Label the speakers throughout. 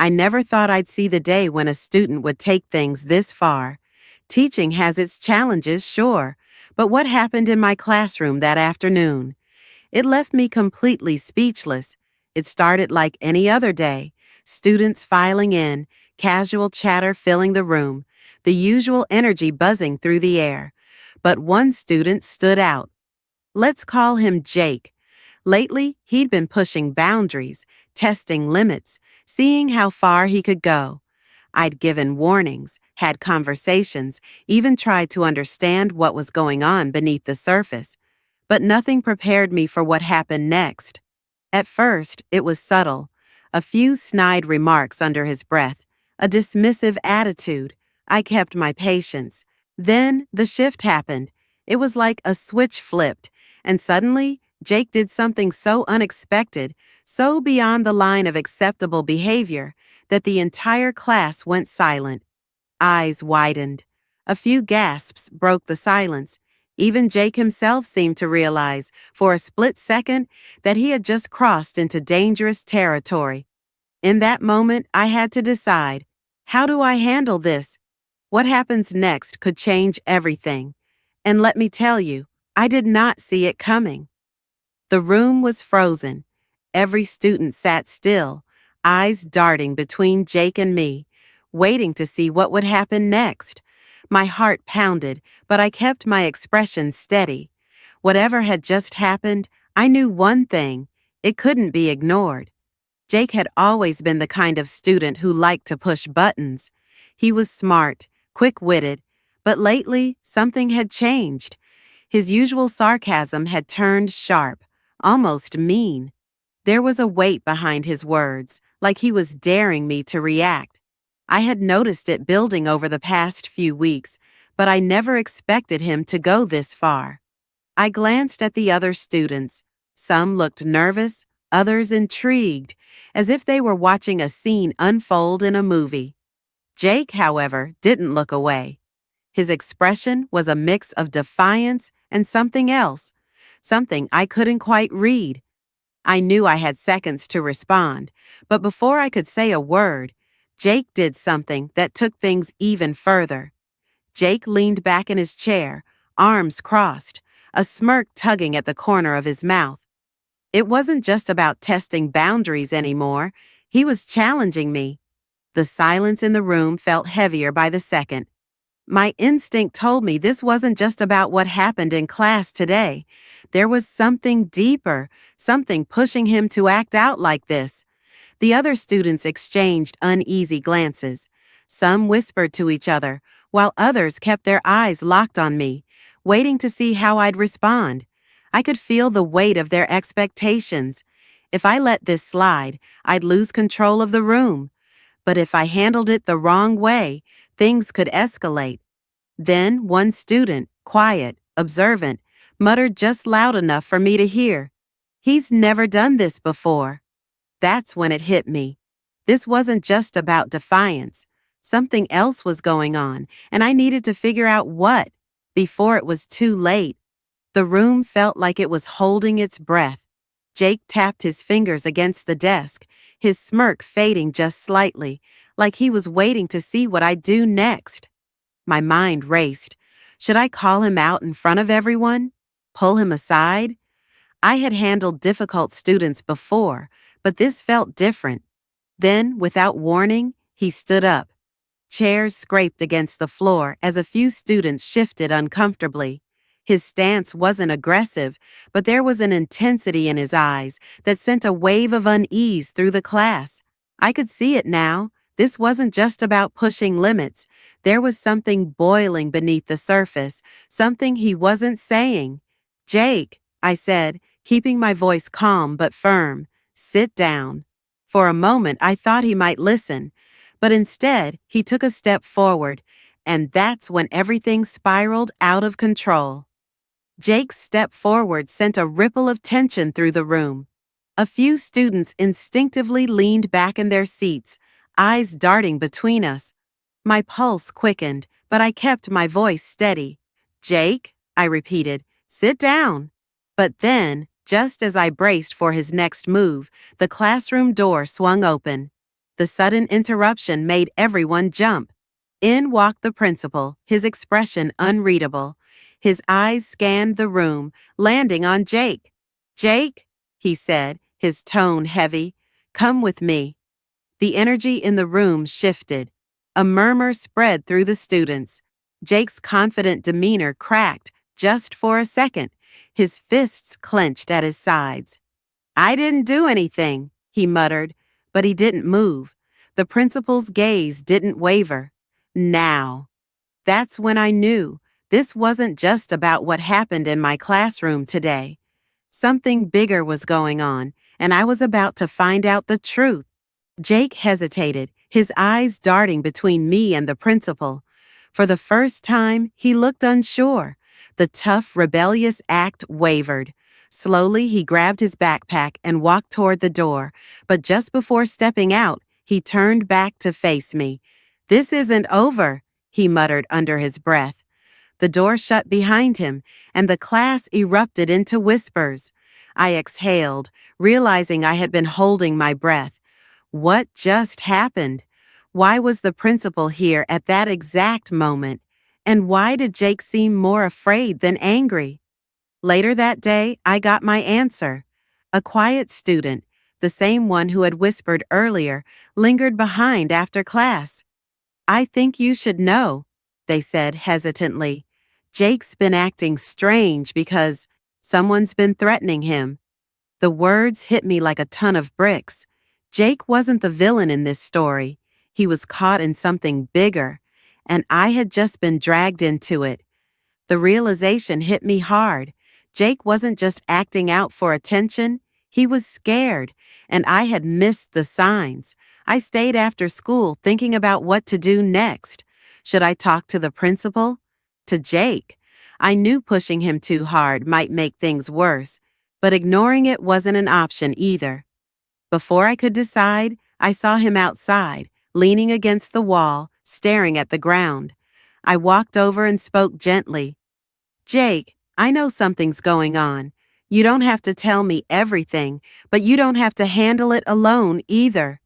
Speaker 1: I never thought I'd see the day when a student would take things this far. Teaching has its challenges, sure, but what happened in my classroom that afternoon? It left me completely speechless. It started like any other day. Students filing in, casual chatter filling the room, the usual energy buzzing through the air. But one student stood out. Let's call him Jake. Lately, he'd been pushing boundaries, testing limits, seeing how far he could go. I'd given warnings, had conversations, even tried to understand what was going on beneath the surface. But nothing prepared me for what happened next. At first, it was subtle. A few snide remarks under his breath, a dismissive attitude. I kept my patience. Then the shift happened. It was like a switch flipped, and suddenly, Jake did something so unexpected, so beyond the line of acceptable behavior, that the entire class went silent. Eyes widened. A few gasps broke the silence. Even Jake himself seemed to realize, for a split second, that he had just crossed into dangerous territory. In that moment, I had to decide, how do I handle this? What happens next could change everything. And let me tell you, I did not see it coming. The room was frozen. Every student sat still, eyes darting between Jake and me, waiting to see what would happen next. My heart pounded, but I kept my expression steady. Whatever had just happened, I knew one thing: it couldn't be ignored. Jake had always been the kind of student who liked to push buttons. He was smart, quick-witted, but lately something had changed. His usual sarcasm had turned sharp, almost mean. There was a weight behind his words, like he was daring me to react. I had noticed it building over the past few weeks, but I never expected him to go this far. I glanced at the other students. Some looked nervous, others intrigued, as if they were watching a scene unfold in a movie. Jake, however, didn't look away. His expression was a mix of defiance and something else, something I couldn't quite read. I knew I had seconds to respond, but before I could say a word, Jake did something that took things even further. Jake leaned back in his chair, arms crossed, a smirk tugging at the corner of his mouth. It wasn't just about testing boundaries anymore. He was challenging me. The silence in the room felt heavier by the second. My instinct told me this wasn't just about what happened in class today. There was something deeper, something pushing him to act out like this. The other students exchanged uneasy glances. Some whispered to each other, while others kept their eyes locked on me, waiting to see how I'd respond. I could feel the weight of their expectations. If I let this slide, I'd lose control of the room. But if I handled it the wrong way, things could escalate. Then one student, quiet, observant, muttered just loud enough for me to hear, "He's never done this before." That's when it hit me. This wasn't just about defiance. Something else was going on, and I needed to figure out what, before it was too late. The room felt like it was holding its breath. Jake tapped his fingers against the desk, his smirk fading just slightly, like he was waiting to see what I'd do next. My mind raced. Should I call him out in front of everyone? Pull him aside? I had handled difficult students before, but this felt different. Then, without warning, he stood up. Chairs scraped against the floor as a few students shifted uncomfortably. His stance wasn't aggressive, but there was an intensity in his eyes that sent a wave of unease through the class. I could see it now. This wasn't just about pushing limits. There was something boiling beneath the surface, something he wasn't saying. "Jake," I said, keeping my voice calm but firm, "sit down." For a moment, I thought he might listen, but instead, he took a step forward, and that's when everything spiraled out of control. Jake's step forward sent a ripple of tension through the room. A few students instinctively leaned back in their seats, eyes darting between us. My pulse quickened, but I kept my voice steady. "Jake," I repeated, "sit down." But then, just as I braced for his next move, the classroom door swung open. The sudden interruption made everyone jump. In walked the principal, his expression unreadable. His eyes scanned the room, landing on Jake. "Jake," he said, his tone heavy, "come with me." The energy in the room shifted. A murmur spread through the students. Jake's confident demeanor cracked just for a second, his fists clenched at his sides. "I didn't do anything," he muttered, but he didn't move. The principal's gaze didn't waver. Now. That's when I knew this wasn't just about what happened in my classroom today. Something bigger was going on, and I was about to find out the truth. Jake hesitated, his eyes darting between me and the principal. For the first time, he looked unsure. The tough, rebellious act wavered. Slowly, he grabbed his backpack and walked toward the door, but just before stepping out, he turned back to face me. "This isn't over," he muttered under his breath. The door shut behind him, and the class erupted into whispers. I exhaled, realizing I had been holding my breath. What just happened? Why was the principal here at that exact moment? And why did Jake seem more afraid than angry? Later that day, I got my answer. A quiet student, the same one who had whispered earlier, lingered behind after class. "I think you should know," they said hesitantly. "Jake's been acting strange because someone's been threatening him." The words hit me like a ton of bricks. Jake wasn't the villain in this story. He was caught in something bigger, and I had just been dragged into it. The realization hit me hard. Jake wasn't just acting out for attention. He was scared, and I had missed the signs. I stayed after school thinking about what to do next. Should I talk to the principal? To Jake? I knew pushing him too hard might make things worse, but ignoring it wasn't an option either. Before I could decide, I saw him outside, leaning against the wall, staring at the ground. I walked over and spoke gently. "Jake, I know something's going on. You don't have to tell me everything, but you don't have to handle it alone either."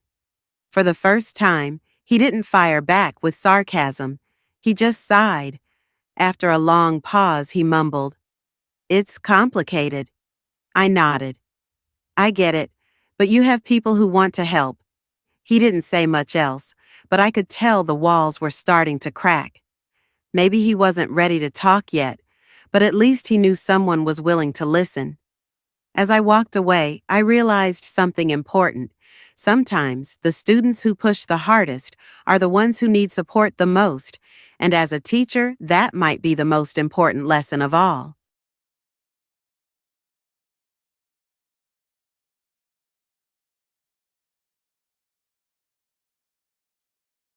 Speaker 1: For the first time, he didn't fire back with sarcasm. He just sighed. After a long pause, he mumbled, "It's complicated." I nodded. "I get it, but you have people who want to help." He didn't say much else, but I could tell the walls were starting to crack. Maybe he wasn't ready to talk yet, but at least he knew someone was willing to listen. As I walked away, I realized something important. Sometimes the students who push the hardest are the ones who need support the most, and as a teacher, that might be the most important lesson of all.